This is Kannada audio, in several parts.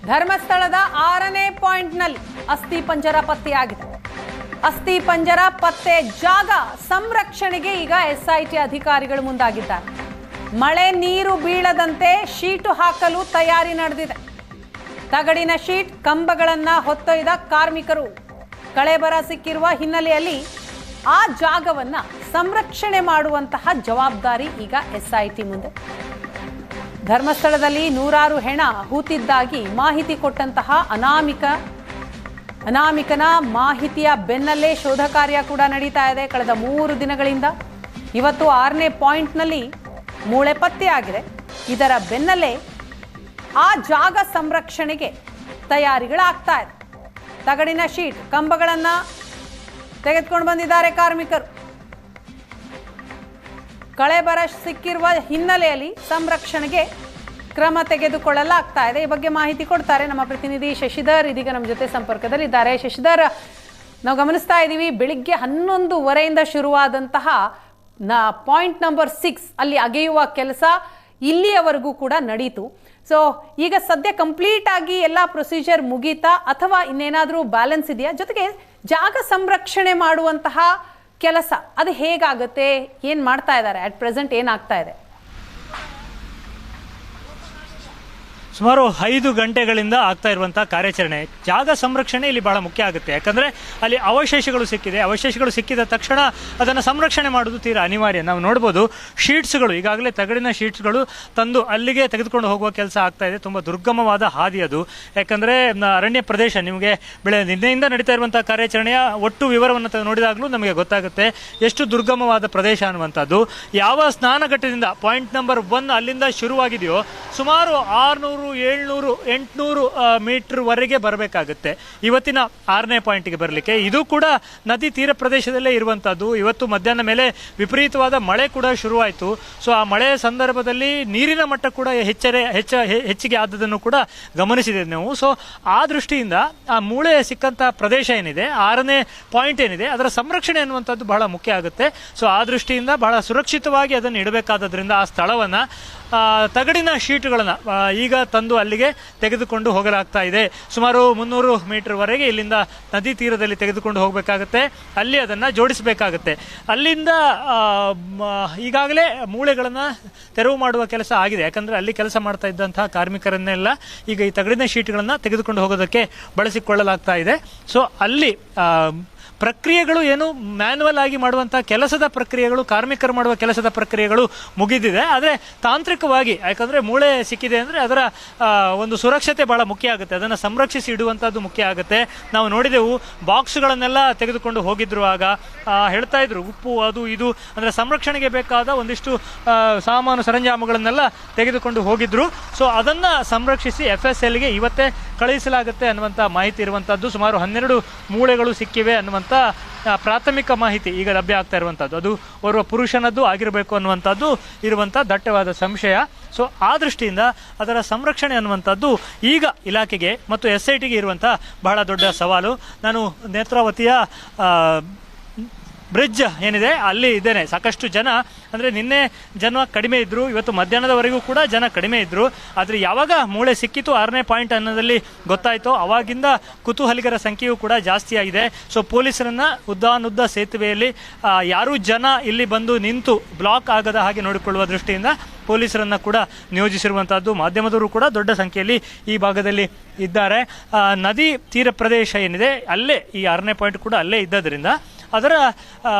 ಧರ್ಮಸ್ಥಳದ 6ನೇ ಪಾಯಿಂಟ್ನಲ್ಲಿ ಅಸ್ಥಿ ಪಂಜರ ಪತ್ತೆಯಾಗಿದೆ. ಅಸ್ಥಿ ಪಂಜರ ಪತ್ತೆ ಜಾಗ ಸಂರಕ್ಷಣೆಗೆ ಈಗ ಎಸ್ಐಟಿ ಅಧಿಕಾರಿಗಳು ಮುಂದಾಗಿದ್ದಾರೆ. ಮಳೆ ನೀರು ಬೀಳದಂತೆ ಶೀಟು ಹಾಕಲು ತಯಾರಿ ನಡೆದಿದೆ. ತಗಡಿನ ಶೀಟ್ ಕಂಬಗಳನ್ನು ಹೊತ್ತೊಯ್ದ ಕಾರ್ಮಿಕರು ಕಳೆಬರ ಸಿಕ್ಕಿರುವ ಹಿನ್ನೆಲೆಯಲ್ಲಿ ಆ ಜಾಗವನ್ನು ಸಂರಕ್ಷಣೆ ಮಾಡುವಂತಹ ಜವಾಬ್ದಾರಿ ಈಗ ಎಸ್ಐಟಿ ಮುಂದೆ. ಧರ್ಮಸ್ಥಳದಲ್ಲಿ ನೂರಾರು ಹೆಣ ಹೂತಿದ್ದಾಗಿ ಮಾಹಿತಿ ಕೊಟ್ಟಂತಹ ಅನಾಮಿಕನ ಮಾಹಿತಿಯ ಬೆನ್ನಲ್ಲೇ ಶೋಧ ಕಾರ್ಯ ಕೂಡ ನಡೀತಾ ಇದೆ. ಕಳೆದ 3 ದಿನಗಳಿಂದ ಇವತ್ತು 6ನೇ ಪಾಯಿಂಟ್ನಲ್ಲಿ ಮೂಳೆ ಪತ್ತೆಯಾಗಿದೆ. ಇದರ ಬೆನ್ನಲ್ಲೇ ಆ ಜಾಗ ಸಂರಕ್ಷಣೆಗೆ ತಯಾರಿಗಳಾಗ್ತಾ ಇದೆ. ತಗಡಿನ ಶೀಟ್ ಕಂಬಗಳನ್ನು ತೆಗೆದುಕೊಂಡು ಬಂದಿದ್ದಾರೆ ಕಾರ್ಮಿಕರು. ಕಳೆಬರ ಸಿಕ್ಕಿರುವ ಹಿನ್ನೆಲೆಯಲ್ಲಿ ಸಂರಕ್ಷಣೆಗೆ ಕ್ರಮ ತೆಗೆದುಕೊಳ್ಳಲಾಗ್ತಾ ಇದೆ. ಈ ಬಗ್ಗೆ ಮಾಹಿತಿ ಕೊಡ್ತಾರೆ ನಮ್ಮ ಪ್ರತಿನಿಧಿ ಶಶಿಧರ್, ಇದೀಗ ನಮ್ಮ ಜೊತೆ ಸಂಪರ್ಕದಲ್ಲಿದ್ದಾರೆ. ಶಶಿಧರ್, ನಾವು ಗಮನಿಸ್ತಾ ಇದ್ದೀವಿ, ಬೆಳಿಗ್ಗೆ 11:15 ಶುರುವಾದಂತಹ ಪಾಯಿಂಟ್ ನಂಬರ್ 6 ಅಲ್ಲಿ ಅಗೆಯುವ ಕೆಲಸ ಇಲ್ಲಿಯವರೆಗೂ ಕೂಡ ನಡೀತು. ಸೊ ಈಗ ಸದ್ಯ ಕಂಪ್ಲೀಟ್ ಆಗಿ ಎಲ್ಲ ಪ್ರೊಸೀಜರ್ ಮುಗೀತಾ ಅಥವಾ ಇನ್ನೇನಾದರೂ ಬ್ಯಾಲೆನ್ಸ್ ಇದೆಯಾ? ಜೊತೆಗೆ ಜಾಗ ಸಂರಕ್ಷಣೆ ಮಾಡುವಂತಹ ಕೆಲಸ ಅದು ಹೇಗಾಗುತ್ತೆ, ಏನು ಮಾಡ್ತಾ ಇದ್ದಾರೆ, ಅಟ್ ಪ್ರೆಸೆಂಟ್ ಏನಾಗ್ತಾ ಇದೆ? ಸುಮಾರು 5 ಗಂಟೆಗಳಿಂದ ಆಗ್ತಾ ಇರುವಂಥ ಕಾರ್ಯಾಚರಣೆ. ಜಾಗ ಸಂರಕ್ಷಣೆ ಇಲ್ಲಿ ಬಹಳ ಮುಖ್ಯ ಆಗುತ್ತೆ. ಯಾಕಂದರೆ ಅಲ್ಲಿ ಅವಶೇಷಗಳು ಸಿಕ್ಕಿದೆ. ಅವಶೇಷಗಳು ಸಿಕ್ಕಿದ ತಕ್ಷಣ ಅದನ್ನು ಸಂರಕ್ಷಣೆ ಮಾಡೋದು ತೀರಾ ಅನಿವಾರ್ಯ. ನಾವು ನೋಡ್ಬೋದು ಶೀಟ್ಸ್ಗಳು, ಈಗಾಗಲೇ ತಗಡಿನ ಶೀಟ್ಸ್ಗಳು ತಂದು ಅಲ್ಲಿಗೆ ತೆಗೆದುಕೊಂಡು ಹೋಗುವ ಕೆಲಸ ಆಗ್ತಾ ಇದೆ. ತುಂಬ ದುರ್ಗಮವಾದ ಹಾದಿ ಅದು. ಯಾಕಂದರೆ ಅರಣ್ಯ ಪ್ರದೇಶ. ನಿಮಗೆ ನಿನ್ನೆಯಿಂದ ನಡೀತಾ ಇರುವಂಥ ಕಾರ್ಯಾಚರಣೆಯ ಒಟ್ಟು ವಿವರವನ್ನು ನೋಡಿದಾಗಲೂ ನಮಗೆ ಗೊತ್ತಾಗುತ್ತೆ ಎಷ್ಟು ದುರ್ಗಮವಾದ ಪ್ರದೇಶ ಅನ್ನುವಂಥದ್ದು. ಯಾವ ಸ್ನಾನಘಟ್ಟದಿಂದ ಪಾಯಿಂಟ್ ನಂಬರ್ 1 ಅಲ್ಲಿಂದ ಶುರುವಾಗಿದೆಯೋ ಸುಮಾರು 600, 700, 800 ಮೀಟರ್ವರೆಗೆ ಬರಬೇಕಾಗುತ್ತೆ ಇವತ್ತಿನ 6ನೇ ಪಾಯಿಂಟ್ಗೆ ಬರಲಿಕ್ಕೆ. ಇದು ಕೂಡ ನದಿ ತೀರ ಪ್ರದೇಶದಲ್ಲೇ ಇರುವಂಥದ್ದು. ಇವತ್ತು ಮಧ್ಯಾಹ್ನ ಮೇಲೆ ವಿಪರೀತವಾದ ಮಳೆ ಕೂಡ ಶುರುವಾಯಿತು. ಸೊ ಆ ಮಳೆಯ ಸಂದರ್ಭದಲ್ಲಿ ನೀರಿನ ಮಟ್ಟ ಕೂಡ ಹೆಚ್ಚಿಗೆ ಆದದನ್ನು ಕೂಡ ಗಮನಿಸಿದ್ದೇವೆ ನಾವು. ಸೊ ಆ ದೃಷ್ಟಿಯಿಂದ ಆ ಮೂಳೆ ಸಿಕ್ಕಂಥ ಪ್ರದೇಶ ಏನಿದೆ, 6ನೇ ಪಾಯಿಂಟ್ ಏನಿದೆ, ಅದರ ಸಂರಕ್ಷಣೆ ಅನ್ನುವಂಥದ್ದು ಬಹಳ ಮುಖ್ಯ ಆಗುತ್ತೆ. ಸೊ ಆ ದೃಷ್ಟಿಯಿಂದ ಬಹಳ ಸುರಕ್ಷಿತವಾಗಿ ಅದನ್ನು ಇಡಬೇಕಾದ್ರಿಂದ ಆ ಸ್ಥಳವನ್ನು ತಗಡಿನ ಶೀಟುಗಳನ್ನು ಈಗ ತಂದು ಅಲ್ಲಿಗೆ ತೆಗೆದುಕೊಂಡು ಹೋಗಲಾಗ್ತಾ ಇದೆ. ಸುಮಾರು 300 ಮೀಟರ್ವರೆಗೆ ಇಲ್ಲಿಂದ ನದಿ ತೀರದಲ್ಲಿ ತೆಗೆದುಕೊಂಡು ಹೋಗಬೇಕಾಗತ್ತೆ. ಅಲ್ಲಿ ಅದನ್ನು ಜೋಡಿಸಬೇಕಾಗತ್ತೆ. ಅಲ್ಲಿಂದ ಈಗಾಗಲೇ ಮೂಳೆಗಳನ್ನು ತೆರವು ಮಾಡುವ ಕೆಲಸ ಆಗಿದೆ. ಯಾಕಂದರೆ ಅಲ್ಲಿ ಕೆಲಸ ಮಾಡ್ತಾ ಇದ್ದಂತಹ ಕಾರ್ಮಿಕರನ್ನೆಲ್ಲ ಈಗ ಈ ತಗಡಿನ ಶೀಟ್ಗಳನ್ನು ತೆಗೆದುಕೊಂಡು ಹೋಗೋದಕ್ಕೆ ಬಳಸಿಕೊಳ್ಳಲಾಗ್ತಾ ಇದೆ. ಸೊ ಅಲ್ಲಿ ಪ್ರಕ್ರಿಯೆಗಳು ಏನು ಮ್ಯಾನ್ಯುವಲ್ ಆಗಿ ಮಾಡುವಂಥ ಕೆಲಸದ ಪ್ರಕ್ರಿಯೆಗಳು, ಕಾರ್ಮಿಕರು ಮಾಡುವ ಕೆಲಸದ ಪ್ರಕ್ರಿಯೆಗಳು ಮುಗಿದಿದೆ. ಆದರೆ ತಾಂತ್ರಿಕವಾಗಿ, ಯಾಕಂದರೆ ಮೂಳೆ ಸಿಕ್ಕಿದೆ ಅಂದರೆ ಅದರ ಒಂದು ಸುರಕ್ಷತೆ ಭಾಳ ಮುಖ್ಯ ಆಗುತ್ತೆ. ಅದನ್ನು ಸಂರಕ್ಷಿಸಿ ಇಡುವಂಥದ್ದು ಮುಖ್ಯ ಆಗುತ್ತೆ. ನಾವು ನೋಡಿದೆವು, ಬಾಕ್ಸ್ಗಳನ್ನೆಲ್ಲ ತೆಗೆದುಕೊಂಡು ಹೋಗಿದ್ರು. ಆಗ ಹೇಳ್ತಾ ಇದ್ರು ಉಪ್ಪು ಅದು ಇದು ಅಂದರೆ ಸಂರಕ್ಷಣೆಗೆ ಬೇಕಾದ ಒಂದಿಷ್ಟು ಸಾಮಾನು ಸರಂಜಾಮುಗಳನ್ನೆಲ್ಲ ತೆಗೆದುಕೊಂಡು ಹೋಗಿದ್ರು. ಸೊ ಅದನ್ನು ಸಂರಕ್ಷಿಸಿ FSLಗೆ ಇವತ್ತೇ ಕಳುಹಿಸಲಾಗುತ್ತೆ ಅನ್ನುವಂಥ ಮಾಹಿತಿ ಇರುವಂಥದ್ದು. ಸುಮಾರು 12 ಮೂಳೆಗಳು ಸಿಕ್ಕಿವೆ ಅನ್ನುವಂಥ ಪ್ರಾಥಮಿಕ ಮಾಹಿತಿ ಈಗ ಲಭ್ಯ ಆಗ್ತಾ ಇರುವಂಥದ್ದು. ಅದು ಓರ್ವ ಪುರುಷನದ್ದು ಆಗಿರಬೇಕು ಅನ್ನುವಂಥದ್ದು ಇರುವಂಥ ದಟ್ಟವಾದ ಸಂಶಯ. ಸೊ ಆ ದೃಷ್ಟಿಯಿಂದ ಅದರ ಸಂರಕ್ಷಣೆ ಅನ್ನುವಂಥದ್ದು ಈಗ ಇಲಾಖೆಗೆ ಮತ್ತು SITಗೆ ಇರುವಂಥ ಬಹಳ ದೊಡ್ಡ ಸವಾಲು. ನಾನು ನೇತ್ರಾವತಿಯ ಬ್ರಿಡ್ಜ್ ಏನಿದೆ ಅಲ್ಲಿ ಇದ್ದೇನೆ. ಸಾಕಷ್ಟು ಜನ, ಅಂದರೆ ನಿನ್ನೆ ಜನ ಕಡಿಮೆ ಇದ್ದರು, ಇವತ್ತು ಮಧ್ಯಾಹ್ನದವರೆಗೂ ಕೂಡ ಜನ ಕಡಿಮೆ ಇದ್ದರು. ಆದರೆ ಯಾವಾಗ ಮೂಳೆ ಸಿಕ್ಕಿತು 6ನೇ ಪಾಯಿಂಟ್ ಅನ್ನೋದಲ್ಲಿ ಗೊತ್ತಾಯಿತು, ಅವಾಗಿಂದ ಕುತೂಹಲಿಗರ ಸಂಖ್ಯೆಯೂ ಕೂಡ ಜಾಸ್ತಿ ಆಗಿದೆ. ಸೊ ಪೊಲೀಸರನ್ನು ಉದ್ದಾನುದ್ದ ಸೇತುವೆಯಲ್ಲಿ ಯಾರೂ ಜನ ಇಲ್ಲಿ ಬಂದು ನಿಂತು ಬ್ಲಾಕ್ ಆಗದ ಹಾಗೆ ನೋಡಿಕೊಳ್ಳುವ ದೃಷ್ಟಿಯಿಂದ ಪೊಲೀಸರನ್ನು ಕೂಡ ನಿಯೋಜಿಸಿರುವಂಥದ್ದು. ಮಾಧ್ಯಮದವರು ಕೂಡ ದೊಡ್ಡ ಸಂಖ್ಯೆಯಲ್ಲಿ ಈ ಭಾಗದಲ್ಲಿ ಇದ್ದಾರೆ. ನದಿ ತೀರ ಪ್ರದೇಶ ಏನಿದೆ ಅಲ್ಲೇ ಈ 6ನೇ ಪಾಯಿಂಟ್ ಕೂಡ ಅಲ್ಲೇ ಇದ್ದರಿಂದ ಅದರ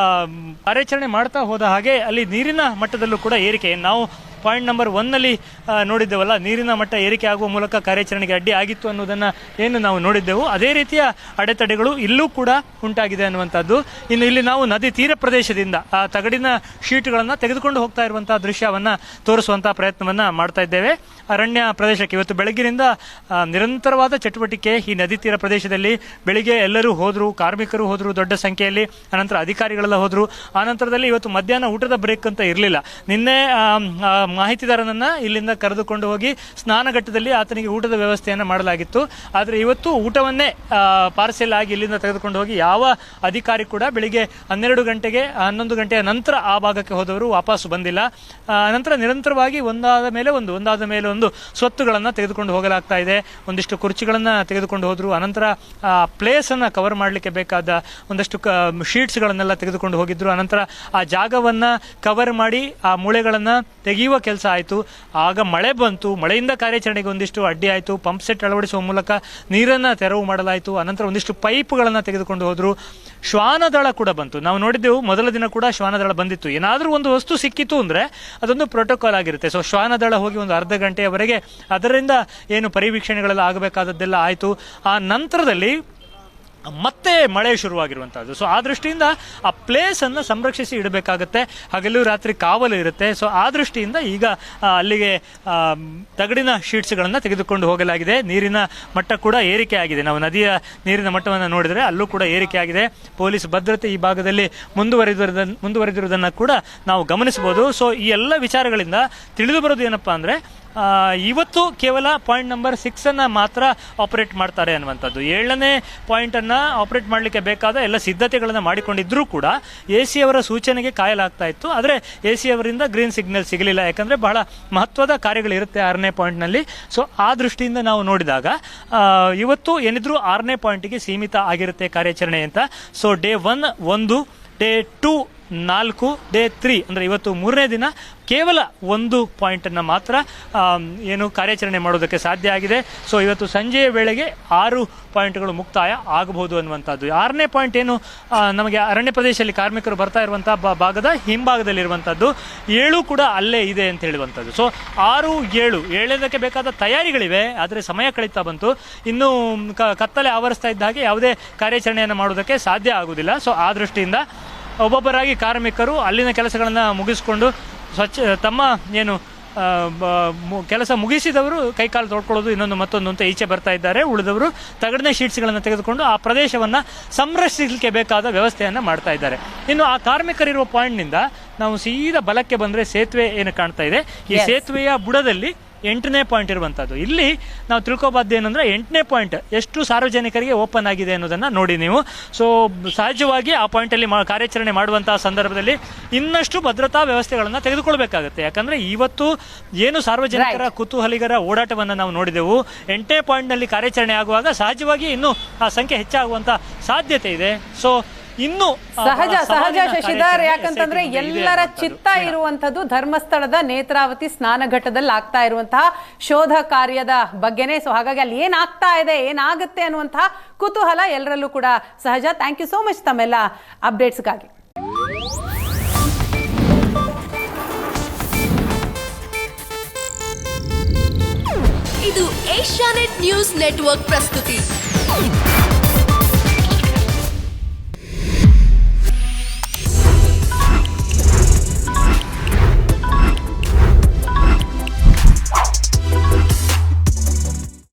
ಕಾರ್ಯಾಚರಣೆ ಮಾಡ್ತಾ ಹೋದ ಹಾಗೆ ಅಲ್ಲಿ ನೀರಿನ ಮಟ್ಟದಲ್ಲೂ ಕೂಡ ಏರಿಕೆ. ನಾವು ಪಾಯಿಂಟ್ ನಂಬರ್ 1ನಲ್ಲಿ ನೋಡಿದ್ದೆವಲ್ಲ, ನೀರಿನ ಮಟ್ಟ ಏರಿಕೆ ಆಗುವ ಮೂಲಕ ಕಾರ್ಯಾಚರಣೆಗೆ ಅಡ್ಡಿ ಆಗಿತ್ತು ಅನ್ನೋದನ್ನು ಏನು ನಾವು ನೋಡಿದ್ದೆವು, ಅದೇ ರೀತಿಯ ಅಡೆತಡೆಗಳು ಇಲ್ಲೂ ಕೂಡ ಉಂಟಾಗಿದೆ ಅನ್ನುವಂಥದ್ದು. ಇನ್ನು ಇಲ್ಲಿ ನಾವು ನದಿ ತೀರ ಪ್ರದೇಶದಿಂದ ಆ ತಗಡಿನ ಶೀಟ್ಗಳನ್ನು ತೆಗೆದುಕೊಂಡು ಹೋಗ್ತಾ ಇರುವಂಥ ದೃಶ್ಯವನ್ನು ತೋರಿಸುವಂಥ ಪ್ರಯತ್ನವನ್ನು ಮಾಡ್ತಾ ಇದ್ದೇವೆ. ಅರಣ್ಯ ಪ್ರದೇಶಕ್ಕೆ ಇವತ್ತು ಬೆಳಗ್ಗಿನಿಂದ ನಿರಂತರವಾದ ಚಟುವಟಿಕೆ ಈ ನದಿ ತೀರ ಪ್ರದೇಶದಲ್ಲಿ. ಬೆಳಿಗ್ಗೆ ಎಲ್ಲರೂ ಹೋದರು, ಕಾರ್ಮಿಕರು ಹೋದರು ದೊಡ್ಡ ಸಂಖ್ಯೆಯಲ್ಲಿ, ಅನಂತರ ಅಧಿಕಾರಿಗಳೆಲ್ಲ ಹೋದರು. ಆನಂತರದಲ್ಲಿ ಇವತ್ತು ಮಧ್ಯಾಹ್ನ ಊಟದ ಬ್ರೇಕ್ ಅಂತ ಇರಲಿಲ್ಲ. ನಿನ್ನೆ ಮಾಹಿತಿದಾರನನ್ನು ಇಲ್ಲಿಂದ ಕರೆದುಕೊಂಡು ಹೋಗಿ ಸ್ನಾನಘಟ್ಟದಲ್ಲಿ ಆತನಿಗೆ ಊಟದ ವ್ಯವಸ್ಥೆಯನ್ನು ಮಾಡಲಾಗಿತ್ತು. ಆದರೆ ಇವತ್ತು ಊಟವನ್ನೇ ಪಾರ್ಸೆಲ್ ಆಗಿ ಇಲ್ಲಿಂದ ತೆಗೆದುಕೊಂಡು ಹೋಗಿ ಯಾವ ಅಧಿಕಾರಿ ಕೂಡ ಬೆಳಿಗ್ಗೆ 12 ಗಂಟೆಗೆ 11 ಗಂಟೆಯ ನಂತರ ಆ ಭಾಗಕ್ಕೆ ಹೋದವರು ವಾಪಸ್ಸು ಬಂದಿಲ್ಲ. ನಂತರ ನಿರಂತರವಾಗಿ ಒಂದಾದ ಮೇಲೆ ಒಂದು ಸ್ವತ್ತುಗಳನ್ನು ತೆಗೆದುಕೊಂಡು ಹೋಗಲಾಗ್ತಾ ಇದೆ. ಒಂದಿಷ್ಟು ಕುರ್ಚಿಗಳನ್ನು ತೆಗೆದುಕೊಂಡು ಹೋದರು. ಅನಂತರ ಪ್ಲೇಸನ್ನು ಕವರ್ ಮಾಡಲಿಕ್ಕೆ ಬೇಕಾದ ಒಂದಷ್ಟು ಶೀಟ್ಸ್ಗಳನ್ನೆಲ್ಲ ತೆಗೆದುಕೊಂಡು ಹೋಗಿದ್ರು. ಅನಂತರ ಆ ಜಾಗವನ್ನು ಕವರ್ ಮಾಡಿ ಆ ಮೂಳೆಗಳನ್ನು ತೆಗೆಯುವ ಕೆಲಸ ಆಯಿತು. ಆಗ ಮಳೆ ಬಂತು. ಮಳೆಯಿಂದ ಕಾರ್ಯಾಚರಣೆಗೆ ಒಂದಿಷ್ಟು ಅಡ್ಡಿ ಆಯಿತು. ಪಂಪ್ ಸೆಟ್ ಅಳವಡಿಸುವ ಮೂಲಕ ನೀರನ್ನು ತೆರವು ಮಾಡಲಾಯಿತು. ಅನಂತರ ಒಂದಿಷ್ಟು ಪೈಪ್ಗಳನ್ನು ತೆಗೆದುಕೊಂಡು ಹೋದರು. ಶ್ವಾನದಳ ಕೂಡ ಬಂತು. ನಾವು ನೋಡಿದ್ದೆವು ಮೊದಲ ದಿನ ಕೂಡ ಶ್ವಾನದಳ ಬಂದಿತ್ತು. ಏನಾದರೂ ಒಂದು ವಸ್ತು ಸಿಕ್ಕಿತು ಅಂದರೆ ಅದೊಂದು ಪ್ರೋಟೋಕಾಲ್ ಆಗಿರುತ್ತೆ. ಸೊ ಶ್ವಾನದಳ ಹೋಗಿ ಒಂದು ಅರ್ಧ ಗಂಟೆಯವರೆಗೆ ಅದರಿಂದ ಏನು ಪರಿವೀಕ್ಷಣೆಗಳೆಲ್ಲ ಆಗಬೇಕಾದದ್ದೆಲ್ಲ ಆಯಿತು. ಆ ನಂತರದಲ್ಲಿ ಮತ್ತೆ ಮಳೆ ಶುರುವಾಗಿರುವಂಥದ್ದು. ಸೊ ಆ ದೃಷ್ಟಿಯಿಂದ ಆ ಪ್ಲೇಸನ್ನು ಸಂರಕ್ಷಿಸಿ ಇಡಬೇಕಾಗತ್ತೆ. ಹಗಲು ರಾತ್ರಿ ಕಾವಲು ಇರುತ್ತೆ. ಸೊ ಆ ದೃಷ್ಟಿಯಿಂದ ಈಗ ಅಲ್ಲಿಗೆ ತಗಡಿನ ಶೀಟ್ಸ್ಗಳನ್ನು ತೆಗೆದುಕೊಂಡು ಹೋಗಲಾಗಿದೆ. ನೀರಿನ ಮಟ್ಟ ಕೂಡ ಏರಿಕೆ ಆಗಿದೆ. ನಾವು ನದಿಯ ನೀರಿನ ಮಟ್ಟವನ್ನು ನೋಡಿದರೆ ಅಲ್ಲೂ ಕೂಡ ಏರಿಕೆ ಆಗಿದೆ. ಪೊಲೀಸ್ ಭದ್ರತೆ ಈ ಭಾಗದಲ್ಲಿ ಮುಂದುವರೆದಿರುವುದನ್ನು ಕೂಡ ನಾವು ಗಮನಿಸಬಹುದು. ಸೊ ಈ ಎಲ್ಲ ವಿಚಾರಗಳಿಂದ ತಿಳಿದು ಬರೋದು ಏನಪ್ಪಾ ಅಂದರೆ ಇವತ್ತು ಕೇವಲ ಪಾಯಿಂಟ್ ನಂಬರ್ 6 ಮಾತ್ರ ಆಪರೇಟ್ ಮಾಡ್ತಾರೆ ಅನ್ನುವಂಥದ್ದು. 7ನೇ ಪಾಯಿಂಟನ್ನು ಆಪರೇಟ್ ಮಾಡಲಿಕ್ಕೆ ಬೇಕಾದ ಎಲ್ಲ ಸಿದ್ಧತೆಗಳನ್ನು ಮಾಡಿಕೊಂಡಿದ್ರೂ ಕೂಡ AC ಅವರ ಸೂಚನೆಗೆ ಕಾಯಲಾಗ್ತಾ ಇತ್ತು. ಆದರೆ AC ಅವರಿಂದ ಗ್ರೀನ್ ಸಿಗ್ನಲ್ ಸಿಗಲಿಲ್ಲ. ಯಾಕಂದರೆ ಬಹಳ ಮಹತ್ವದ ಕಾರ್ಯಗಳಿರುತ್ತೆ 6ನೇ ಪಾಯಿಂಟ್ನಲ್ಲಿ. ಸೊ ಆ ದೃಷ್ಟಿಯಿಂದ ನಾವು ನೋಡಿದಾಗ ಇವತ್ತು ಏನಿದ್ರು 6ನೇ ಪಾಯಿಂಟಿಗೆ ಸೀಮಿತ ಆಗಿರುತ್ತೆ ಕಾರ್ಯಾಚರಣೆ ಅಂತ. ಸೊ ಡೇ 1 1, ಡೇ 2 4, ಡೇ 3 ಅಂದರೆ ಇವತ್ತು 3ನೇ ದಿನ ಕೇವಲ 1 ಪಾಯಿಂಟನ್ನು ಮಾತ್ರ ಏನು ಕಾರ್ಯಾಚರಣೆ ಮಾಡೋದಕ್ಕೆ ಸಾಧ್ಯ ಆಗಿದೆ. ಸೊ ಇವತ್ತು ಸಂಜೆಯ ವೇಳೆಗೆ 6 ಪಾಯಿಂಟ್ಗಳು ಮುಕ್ತಾಯ ಆಗಬಹುದು ಅನ್ನುವಂಥದ್ದು. 6ನೇ ಪಾಯಿಂಟ್ ಏನು ನಮಗೆ ಅರಣ್ಯ ಪ್ರದೇಶದಲ್ಲಿ ಕಾರ್ಮಿಕರು ಬರ್ತಾ ಇರುವಂಥ ಭಾಗದ ಹಿಂಭಾಗದಲ್ಲಿರುವಂಥದ್ದು. 7 ಕೂಡ ಅಲ್ಲೇ ಇದೆ ಅಂತ ಹೇಳುವಂಥದ್ದು. ಸೊ 6, 7ಕ್ಕೆ ಬೇಕಾದ ತಯಾರಿಗಳಿವೆ. ಆದರೆ ಸಮಯ ಕಳೀತಾ ಬಂತು. ಇನ್ನು ಕತ್ತಲೆ ಆವರಿಸ್ತಾ ಇದ್ದ ಹಾಗೆ ಯಾವುದೇ ಕಾರ್ಯಾಚರಣೆಯನ್ನು ಮಾಡೋದಕ್ಕೆ ಸಾಧ್ಯ ಆಗುವುದಿಲ್ಲ. ಸೊ ಆ ದೃಷ್ಟಿಯಿಂದ ಒಬ್ಬೊಬ್ಬರಾಗಿ ಕಾರ್ಮಿಕರು ಅಲ್ಲಿನ ಕೆಲಸಗಳನ್ನು ಮುಗಿಸ್ಕೊಂಡು ತಮ್ಮ ಏನು ಕೆಲಸ ಮುಗಿಸಿದವರು ಕೈಕಾಲು ತೊಡ್ಕೊಳ್ಳೋದು ಇನ್ನೊಂದು ಮತ್ತೊಂದು ಅಂತ ಈಚೆ ಬರ್ತಾ ಇದ್ದಾರೆ. ಉಳಿದವರು ತಗಡಿನ ಶೀಟ್ಸ್ಗಳನ್ನು ತೆಗೆದುಕೊಂಡು ಆ ಪ್ರದೇಶವನ್ನು ಸಂರಕ್ಷಿಸಲಿಕ್ಕೆ ಬೇಕಾದ ವ್ಯವಸ್ಥೆಯನ್ನು ಮಾಡ್ತಾ ಇದ್ದಾರೆ. ಇನ್ನು ಆ ಕಾರ್ಮಿಕರಿರುವ ಪಾಯಿಂಟ್ನಿಂದ ನಾವು ಸೀದಾ ಬಲಕ್ಕೆ ಬಂದರೆ ಸೇತುವೆ ಏನು ಕಾಣ್ತಾ ಇದೆ. ಈ ಸೇತುವೆಯ ಬುಡದಲ್ಲಿ 8ನೇ ಪಾಯಿಂಟ್ ಇರುವಂಥದ್ದು. ಇಲ್ಲಿ ನಾವು ತಿಳ್ಕೊಬಾರ್ದು ಏನಂದರೆ 8ನೇ ಪಾಯಿಂಟ್ ಎಷ್ಟು ಸಾರ್ವಜನಿಕರಿಗೆ ಓಪನ್ ಆಗಿದೆ ಅನ್ನೋದನ್ನು ನೋಡಿ ನೀವು. ಸೊ ಸಹಜವಾಗಿ ಆ ಪಾಯಿಂಟಲ್ಲಿ ಕಾರ್ಯಾಚರಣೆ ಮಾಡುವಂತಹ ಸಂದರ್ಭದಲ್ಲಿ ಇನ್ನಷ್ಟು ಭದ್ರತಾ ವ್ಯವಸ್ಥೆಗಳನ್ನು ತೆಗೆದುಕೊಳ್ಬೇಕಾಗುತ್ತೆ. ಯಾಕಂದರೆ ಇವತ್ತು ಏನು ಸಾರ್ವಜನಿಕರ ಕುತೂಹಲಿಗರ ಓಡಾಟವನ್ನು ನಾವು ನೋಡಿದೆವು. 8ನೇ ಪಾಯಿಂಟ್ನಲ್ಲಿ ಕಾರ್ಯಾಚರಣೆ ಆಗುವಾಗ ಸಹಜವಾಗಿ ಇನ್ನೂ ಆ ಸಂಖ್ಯೆ ಹೆಚ್ಚಾಗುವಂಥ ಸಾಧ್ಯತೆ ಇದೆ. ಸೊ ಇನ್ನು ಸಹಜ ಶಶಿಧರ್, ಯಾಕಂತಂದ್ರೆ ಎಲ್ಲರ ಚಿತ್ತ ಇರುವಂತದ್ದು ಧರ್ಮಸ್ಥಳದ ನೇತ್ರಾವತಿ ಸ್ನಾನಘಟ್ಟದಲ್ಲಿ ಆಗ್ತಾ ಇರುವಂತಹ ಶೋಧ ಕಾರ್ಯದ ಬಗ್ಗೆನೇ. ಸೊ ಹಾಗಾಗಿ ಅಲ್ಲಿ ಏನಾಗ್ತಾ ಇದೆ, ಏನಾಗುತ್ತೆ ಅನ್ನುವಂತಹ ಕುತೂಹಲ ಎಲ್ಲರಲ್ಲೂ ಕೂಡ ಸಹಜ. ಥ್ಯಾಂಕ್ ಯು ಸೋ ಮಚ್ ತಮ್ಮೆಲ್ಲ ಅಪ್ಡೇಟ್ಸ್ಗಾಗಿ. ಇದು ಏಷ್ಯಾನೆಟ್ ನ್ಯೂಸ್ ನೆಟ್ವರ್ಕ್ ಪ್ರಸ್ತುತಿ.